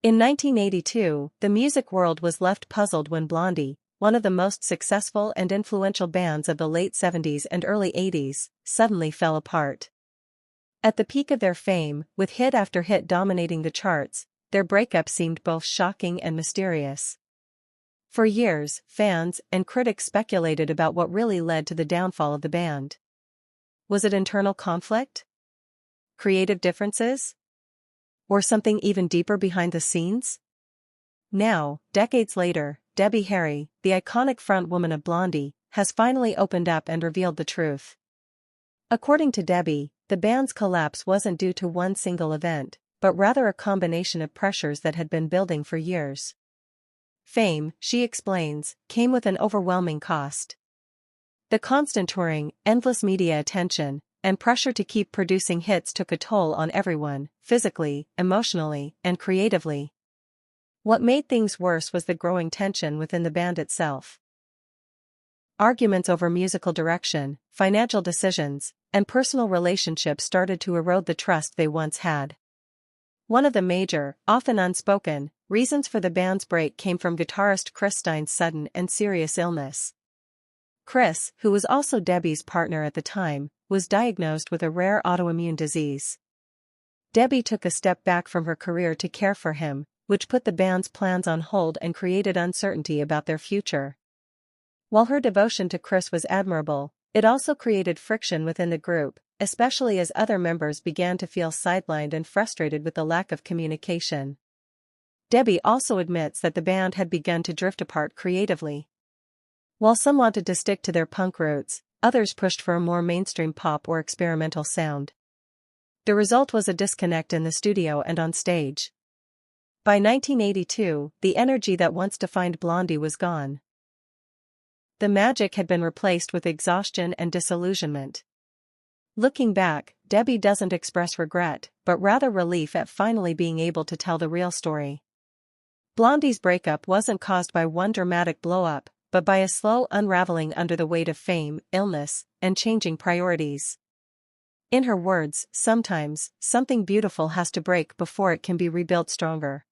In 1982, the music world was left puzzled when Blondie, one of the most successful and influential bands of the late 70s and early 80s, suddenly fell apart. At the peak of their fame, with hit after hit dominating the charts, their breakup seemed both shocking and mysterious. For years, fans and critics speculated about what really led to the downfall of the band. Was it internal conflict? Creative differences? Or something even deeper behind the scenes? Now, decades later, Debbie Harry, the iconic frontwoman of Blondie, has finally opened up and revealed the truth. According to Debbie, the band's collapse wasn't due to one single event, but rather a combination of pressures that had been building for years. Fame, she explains, came with an overwhelming cost. The constant touring, endless media attention, and pressure to keep producing hits took a toll on everyone, physically, emotionally, and creatively. What made things worse was the growing tension within the band itself. Arguments over musical direction, financial decisions, and personal relationships started to erode the trust they once had. One of the major, often unspoken, reasons for the band's break came from guitarist Chris Stein's sudden and serious illness. Chris, who was also Debbie's partner at the time, was diagnosed with a rare autoimmune disease. Debbie took a step back from her career to care for him, which put the band's plans on hold and created uncertainty about their future. While her devotion to Chris was admirable, it also created friction within the group, especially as other members began to feel sidelined and frustrated with the lack of communication. Debbie also admits that the band had begun to drift apart creatively. While some wanted to stick to their punk roots, others pushed for a more mainstream pop or experimental sound. The result was a disconnect in the studio and on stage. By 1982, the energy that once defined Blondie was gone. The magic had been replaced with exhaustion and disillusionment. Looking back, Debbie doesn't express regret, but rather relief at finally being able to tell the real story. Blondie's breakup wasn't caused by one dramatic blow-up, but by a slow unraveling under the weight of fame, illness, and changing priorities. In her words, sometimes, something beautiful has to break before it can be rebuilt stronger.